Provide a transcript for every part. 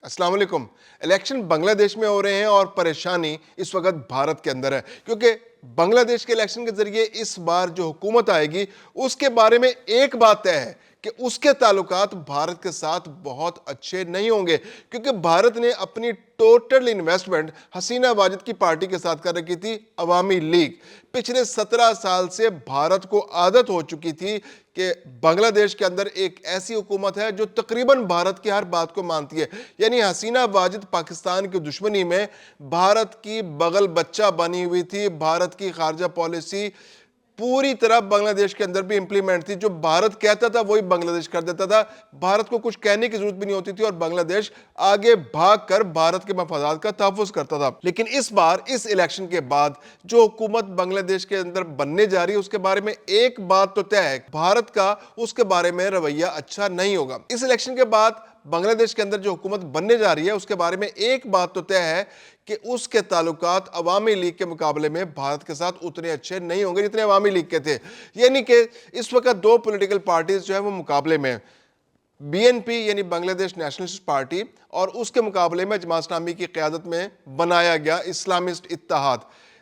السلام علیکم۔ الیکشن بنگلہ دیش میں ہو رہے ہیں اور پریشانی اس وقت بھارت کے اندر ہے، کیونکہ بنگلہ دیش کے الیکشن کے ذریعے اس بار جو حکومت آئے گی اس کے بارے میں ایک بات طے ہے کہ اس کے تعلقات بھارت کے ساتھ بہت اچھے نہیں ہوں گے، کیونکہ بھارت نے اپنی ٹوٹل انویسٹمنٹ حسینہ واجد کی پارٹی کے ساتھ کر رکھی تھی، عوامی لیگ۔ پچھلے 17 سال سے بھارت کو عادت ہو چکی تھی کہ بنگلہ دیش کے اندر ایک ایسی حکومت ہے جو تقریباً بھارت کی ہر بات کو مانتی ہے، یعنی حسینہ واجد پاکستان کی دشمنی میں بھارت کی بغل بچہ بنی ہوئی تھی۔ بھارت کی خارجہ پالیسی پوری طرح بنگلہ دیش کے اندر بھی امپلیمنٹ تھی، جو بھارت کہتا تھا وہی بنگلہ دیش کر دیتا تھا۔ بھارت کو کچھ کہنے کی ضرورت بھی نہیں ہوتی تھی اور بنگلہ دیش آگے بھاگ کر بھارت کے مفادات کا تحفظ کرتا تھا۔ لیکن اس بار اس الیکشن کے بعد جو حکومت بنگلہ دیش کے اندر بننے جا رہی ہے اس کے بارے میں ایک بات تو طے ہے، بھارت کا اس کے بارے میں رویہ اچھا نہیں ہوگا۔ اس الیکشن کے بعد بنگلہ دیش کے اندر جو حکومت بننے جا رہی ہے اس کے بارے میں ایک بات تو طے ہے کہ اس کے تعلقات عوامی لیگ کے مقابلے میں بھارت کے ساتھ اتنے اچھے نہیں ہوں گے جتنے عوامی لیگ کے تھے۔ یعنی کہ اس وقت دو پولیٹیکل پارٹیز جو ہیں وہ مقابلے میں ہیں، بی این پی یعنی بنگلہ دیش نیشنلسٹ پارٹی، اور اس کے مقابلے میں جماعت اسلامی کی قیادت میں بنایا گیا اسلامسٹ اتحاد۔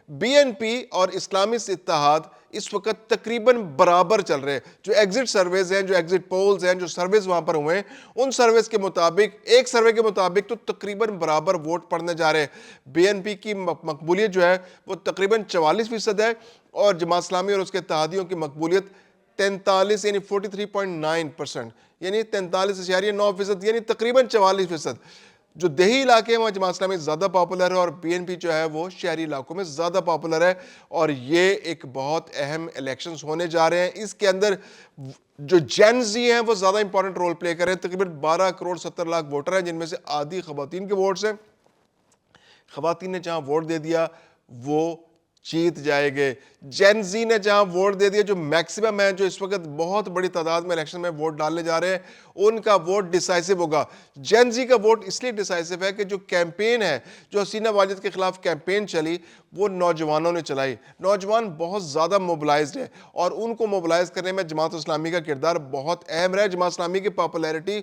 بی این پی اور اسلامسٹ اتحاد اس وقت تقریباً برابر چل رہے ہیں۔ جو ایگزٹ سرویز ہیں، جو ایگزٹ پولز ہیں، جو سرویز وہاں پر ہوئے ہیں، ان سرویز کے مطابق، ایک سروے کے مطابق تو تقریباً برابر ووٹ پڑنے جا رہے ہیں۔ بی این پی کی مقبولیت جو ہے وہ تقریباً 44% ہے اور جماعت اسلامی اور اس کے اتحادیوں کی مقبولیت 43 یعنی 43.9%، یعنی 43.9%، یعنی تقریباً 44%۔ جو دیہی علاقے ہیں وہاں جماعت اسلامی زیادہ پاپولر ہے اور بی این پی جو ہے وہ شہری علاقوں میں زیادہ پاپولر ہے، اور یہ ایک بہت اہم الیکشنز ہونے جا رہے ہیں۔ اس کے اندر جو جین زی ہیں وہ زیادہ امپورٹنٹ رول پلے کر رہے ہیں۔ تقریباً 12 کروڑ 70 لاکھ ووٹر ہیں، جن میں سے آدھی خواتین کے ووٹس ہیں۔ خواتین نے جہاں ووٹ دے دیا وہ جیت جائے گے۔ جین زی نے جہاں ووٹ دے دیا، جو میکسیمم ہے، جو اس وقت بہت بڑی تعداد میں الیکشن میں ووٹ ڈالنے جا رہے ہیں، ان کا ووٹ ڈیسائیسو ہوگا۔ جین زی کا ووٹ اس لیے ڈیسائیسو ہے کہ جو کیمپین ہے، جو حسینہ واجد کے خلاف کیمپین چلی، وہ نوجوانوں نے چلائی۔ نوجوان بہت زیادہ موبلائزڈ ہے اور ان کو موبلائز کرنے میں جماعت اسلامی کا کردار بہت اہم رہا ہے۔ جماعت اسلامی کی پاپولیرٹی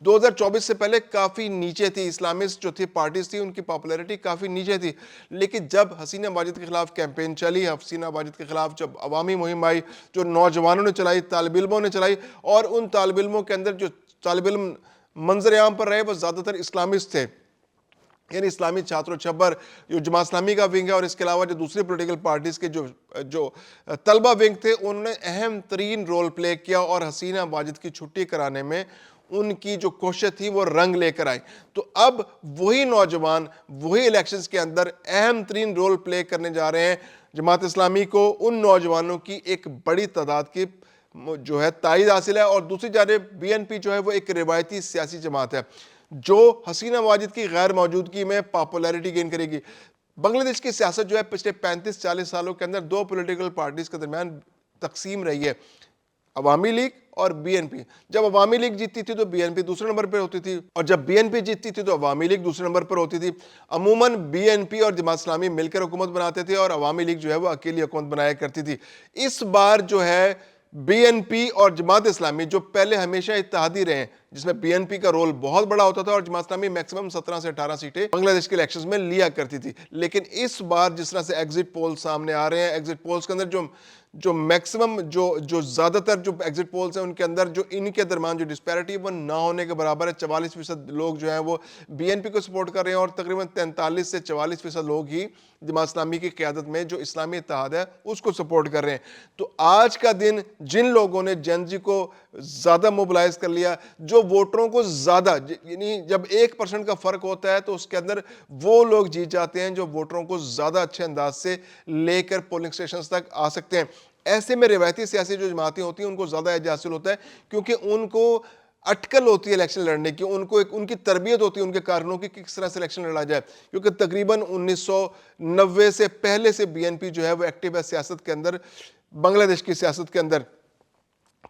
2024 سے پہلے کافی نیچے تھی، اسلامسٹ جو تھی پارٹیز تھی ان کی پاپولیرٹی کافی نیچے تھی، لیکن جب حسینہ واجد کے خلاف کیمپین چلی، حسینہ واجد کے خلاف جب عوامی مہم آئی، جو نوجوانوں نے چلائی، طالب علموں نے چلائی، اور ان طالب علموں کے اندر جو طالب علم منظر عام پر رہے وہ زیادہ تر اسلامسٹ تھے، یعنی اسلامی چھاتر و چھبر جو جماعت اسلامی کا ونگ ہے، اور اس کے علاوہ جو دوسری پولیٹیکل پارٹیز کے جو طلبہ ونگ تھے، انہوں نے اہم ترین رول پلے کیا اور حسینہ واجد کی چھٹی کرانے میں ان کی جو کوشش تھی وہ رنگ لے کر آئی۔ تو اب وہی نوجوان وہی الیکشنز کے اندر اہم ترین رول پلے کرنے جا رہے ہیں۔ جماعت اسلامی کو ان نوجوانوں کی ایک بڑی تعداد کی جو ہے تائید حاصل ہے، اور دوسری جانب بی این پی جو ہے وہ ایک روایتی سیاسی جماعت ہے جو حسینہ واجد کی غیر موجودگی میں پاپولیرٹی گین کرے گی۔ بنگلہ دیش کی سیاست جو ہے پچھلے 35-40 سالوں کے اندر دو پولیٹیکل پارٹیز کے درمیان تقسیم رہی ہے، عوامی لیگ اور بی این پی۔ جب عوامی لیگ جیتتی تھی تو بی این پی دوسرے نمبر پر ہوتی تھی، اور جب بی این پی جیتتی تھی تو عوامی لیگ دوسرے نمبر پر ہوتی تھی۔ عموماً بی این پی اور جماعت اسلامی مل کر حکومت بناتے تھے اور عوامی لیگ جو ہے وہ اکیلی حکومت بنایا کرتی تھی۔ اس بار جو ہے بی این پی اور جماعت اسلامی جو پہلے ہمیشہ اتحادی رہے ہیں، جس میں بی این پی کا رول بہت بڑا ہوتا تھا اور جماعت اسلامی میکسیمم 17 سے 18 سیٹیں بنگلہ دیش کے الیکشنز میں لیا کرتی تھی، لیکن اس بار جس طرح سے ایگزٹ پول سامنے آ رہے ہیں، ایگزٹ پولز کے اندر جو میکسیمم جو زیادہ تر جو ایگزٹ پولز ہیں ان کے اندر جو ان کے درمیان جو ڈسپیرٹی وہ نہ ہونے کے برابر ہے۔ 44% لوگ جو ہیں وہ بی این پی کو سپورٹ کر رہے ہیں اور تقریباً 43 سے 44% لوگ ہی جماعت اسلامی کی قیادت میں جو اسلامی اتحاد ہے اس کو سپورٹ کر رہے ہیں۔ تو آج کا دن جن لوگوں نے جین زی کو زیادہ موبلائز کر لیا، جو ووٹروں کو زیادہ، یعنی جب 1% کا فرق ہوتا ہے تو اس کے اندر وہ لوگ جیت جاتے ہیں جو ووٹروں کو زیادہ اچھے انداز سے لے کر پولنگ سٹیشنز تک آ سکتے ہیں۔ ایسے میں روایتی سیاسی جو جماعتیں ہوتی ہیں ان کو زیادہ اعزاز حاصل ہوتا ہے، کیونکہ ان کو اٹکل ہوتی ہے الیکشن لڑنے کی، ان کو ان کی تربیت ہوتی ہے ان کے کارکنوں کی کس طرح سے الیکشن لڑا جائے، کیونکہ تقریباً 1990 سے پہلے سے بی این پی جو ہے وہ ایکٹیو ہے سیاست کے اندر، بنگلہ دیش کی سیاست کے اندر۔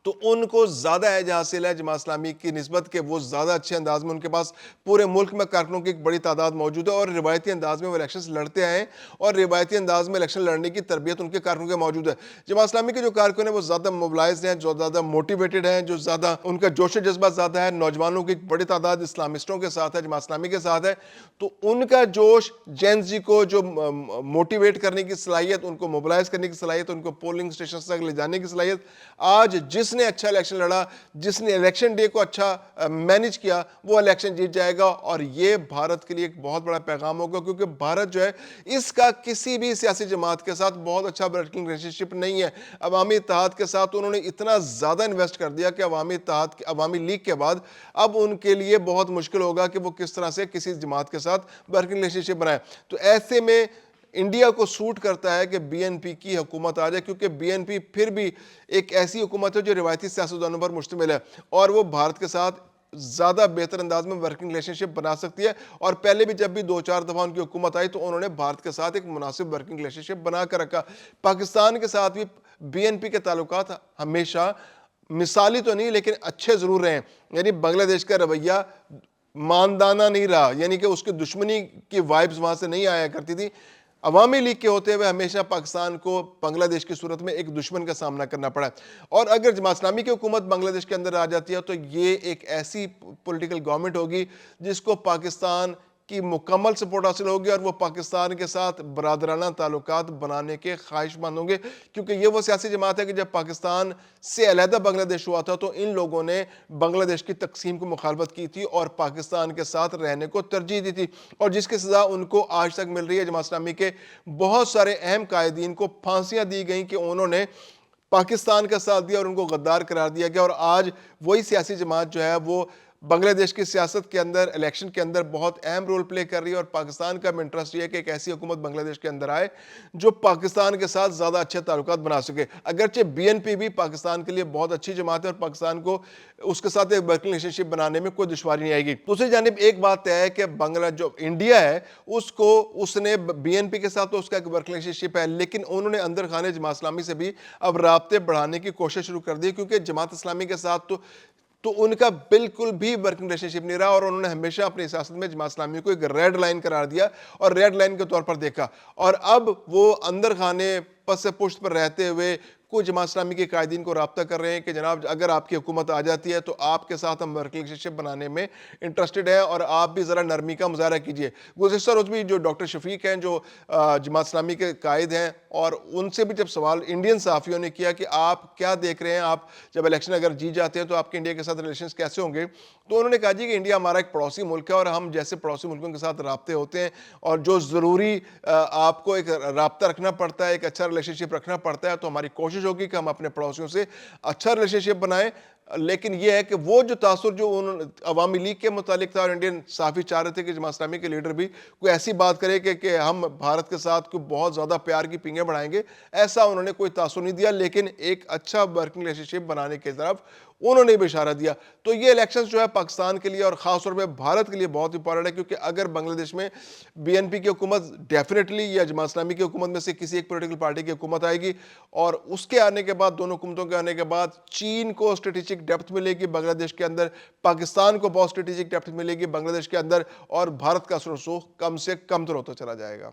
تو ان کو زیادہ ایج حاصل ہے جماعت اسلامی کی نسبت کہ وہ زیادہ اچھے انداز میں ان کے پاس پورے ملک میں کارکنوں کی ایک بڑی تعداد موجود ہے اور روایتی انداز میں وہ الیکشنز لڑتے آئے ہیں اور روایتی انداز میں الیکشن لڑنے کی تربیت ان کے کارکنوں کے موجود ہے. جماعت اسلامی کے جو کارکن ہیں وہ زیادہ موبلائزڈ ہیں, جو زیادہ موٹیویٹڈ ہیں, جو زیادہ ان کا جوش و جذبہ زیادہ ہے. نوجوانوں کی ایک بڑی تعداد اسلامسٹوں کے ساتھ ہے, جماعت اسلامی کے ساتھ ہے. تو ان کا جوش جین زی کو جو موٹیویٹ کرنے کی صلاحیت, ان کو موبلائز کرنے کی صلاحیت, ان کو پولنگ اسٹیشن تک لے جانے کی صلاحیت, آج جس نے اچھا الیکشن لڑا, جس نے الیکشن ڈے کو اچھا مینج کیا, وہ الیکشن جیت جائے گا. اور یہ بھارت کے لیے ایک بہت بڑا پیغام ہوگا, کیونکہ بھارت جو ہے اس کا کسی بھی سیاسی جماعت کے ساتھ بہت اچھا ورکنگ ریلیشن شپ نہیں ہے. عوامی اتحاد کے ساتھ انہوں نے اتنا زیادہ انویسٹ کر دیا کہ عوامی لیگ کے بعد اب ان کے لیے بہت مشکل ہوگا کہ وہ کس طرح سے کسی جماعت کے ساتھ ورکنگ ریلیشن شپ بنائے. تو ایسے میں انڈیا کو سوٹ کرتا ہے کہ بی این پی کی حکومت آ جائے, کیونکہ بی این پی پھر بھی ایک ایسی حکومت ہے جو روایتی سیاستدانوں پر مشتمل ہے اور وہ بھارت کے ساتھ زیادہ بہتر انداز میں ورکنگ ریلیشن شپ بنا سکتی ہے. اور پہلے بھی جب بھی 2-4 دفعہ ان کی حکومت آئی تو انہوں نے بھارت کے ساتھ ایک مناسب ورکنگ ریلیشن شپ بنا کر رکھا. پاکستان کے ساتھ بھی بی این پی کے تعلقات ہمیشہ مثالی تو نہیں لیکن اچھے ضرور رہے ہیں. یعنی بنگلہ دیش کا رویہ ماندانہ نہیں رہا, یعنی کہ اس کی دشمنی کی وائبز وہاں سے نہیں آیا کرتی تھی. عوامی لیگ کے ہوتے ہوئے ہمیشہ پاکستان کو بنگلہ دیش کی صورت میں ایک دشمن کا سامنا کرنا پڑا. اور اگر جماعت اسلامی کی حکومت بنگلہ دیش کے اندر آ جاتی ہے تو یہ ایک ایسی پولیٹیکل گورنمنٹ ہوگی جس کو پاکستان کی مکمل سپورٹ حاصل ہوگی اور وہ پاکستان کے ساتھ برادرانہ تعلقات بنانے کے خواہش مند ہوں گے, کیونکہ یہ وہ سیاسی جماعت ہے کہ جب پاکستان سے علیحدہ بنگلہ دیش ہوا تھا تو ان لوگوں نے بنگلہ دیش کی تقسیم کو مخالفت کی تھی اور پاکستان کے ساتھ رہنے کو ترجیح دی تھی, اور جس کی سزا ان کو آج تک مل رہی ہے. جماعت اسلامی کے بہت سارے اہم قائدین کو پھانسیاں دی گئیں کہ انہوں نے پاکستان کا ساتھ دیا اور ان کو غدار قرار دیا گیا. اور آج وہی سیاسی جماعت جو ہے وہ بنگلہ دیش کی سیاست کے اندر, الیکشن کے اندر بہت اہم رول پلے کر رہی ہے. اور پاکستان کا انٹرسٹ یہ ہے کہ ایک ایسی حکومت بنگلہ دیش کے اندر آئے جو پاکستان کے ساتھ زیادہ اچھے تعلقات بنا سکے. اگرچہ بی این پی بھی پاکستان کے لیے بہت اچھی جماعت ہے اور پاکستان کو اس کے ساتھ ایک ورکنگ ریلیشن شپ بنانے میں کوئی دشواری نہیں آئے گی. دوسری جانب ایک بات طے ہے کہ بنگلہ جو انڈیا ہے اس نے بی این پی کے ساتھ تو اس کا ایک ورکنگ ریلیشن شپ ہے, لیکن انہوں نے اندر خانے جماعت اسلامی سے بھی اب رابطے بڑھانے کی کوشش شروع کر دی, کیونکہ جماعت اسلامی کے ساتھ تو ان کا بالکل بھی ورکنگ ریلیشن شپ نہیں رہا اور انہوں نے ہمیشہ اپنی سیاست میں جماعت اسلامی کو ایک ریڈ لائن قرار دیا اور ریڈ لائن کے طور پر دیکھا. اور اب وہ اندر خانے پس پشت پر رہتے ہوئے کوئی جماعت اسلامی کے قائدین کو رابطہ کر رہے ہیں کہ جناب اگر آپ کی حکومت آ جاتی ہے تو آپ کے ساتھ ہم ورکنگ ریلیشن شپ بنانے میں انٹرسٹڈ ہیں اور آپ بھی ذرا نرمی کا مظاہرہ کیجئے. گزشتہ روز بھی جو ڈاکٹر شفیق ہیں جو جماعت اسلامی کے قائد ہیں, اور ان سے بھی جب سوال انڈین صحافیوں نے کیا کہ آپ کیا دیکھ رہے ہیں, آپ جب الیکشن اگر جیت جاتے ہیں تو آپ کے انڈیا کے ساتھ ریلیشنز کیسے ہوں گے, تو انہوں نے کہا جی کہ انڈیا ہمارا ایک پڑوسی ملک ہے اور ہم جیسے پڑوسی ملکوں کے ساتھ رابطے ہوتے ہیں اور جو ضروری آپ کو ایک رابطہ رکھنا پڑتا ہے, ایک اچھا ریلیشن شپ رکھنا پڑتا ہے, تو ہماری کوشش ہوگی کہ ہم اپنے پڑوسیوں سے اچھا ریلیشن شپ بنائیں. لیکن یہ ہے کہ وہ جو تاثر جو عوامی لیگ کے متعلق تھا, اور انڈین صحافی چاہ رہے تھے کہ جماعت اسلامی کے لیڈر بھی کوئی ایسی بات کرے کہ ہم بھارت کے ساتھ کوئی بہت زیادہ پیار کی پینگیں بڑھائیں گے, ایسا انہوں نے کوئی تاثر نہیں دیا, لیکن ایک اچھا ورکنگ ریلیشن شپ بنانے کی طرف انہوں نے بھی اشارہ دیا. تو یہ الیکشنز جو ہے پاکستان کے لیے اور خاص طور پہ بھارت کے لیے بہت امپورٹنٹ ہے, کیونکہ اگر بنگلہ دیش میں بی این پی کی حکومت ڈیفینیٹلی یا جماعت اسلامی کی حکومت میں سے کسی ایک پولیٹیکل پارٹی کی حکومت آئے گی, اور اس کے آنے کے بعد, دونوں حکومتوں کے آنے کے بعد چین کو اسٹریٹجک ڈیپتھ ملے گی بنگلہ دیش کے اندر, پاکستان کو بہت اسٹریٹجک ڈیپتھ ملے گی بنگلہ دیش کے اندر, اور بھارت کا رسوخ کم سے کم تر ہوتا چلا جائے گا.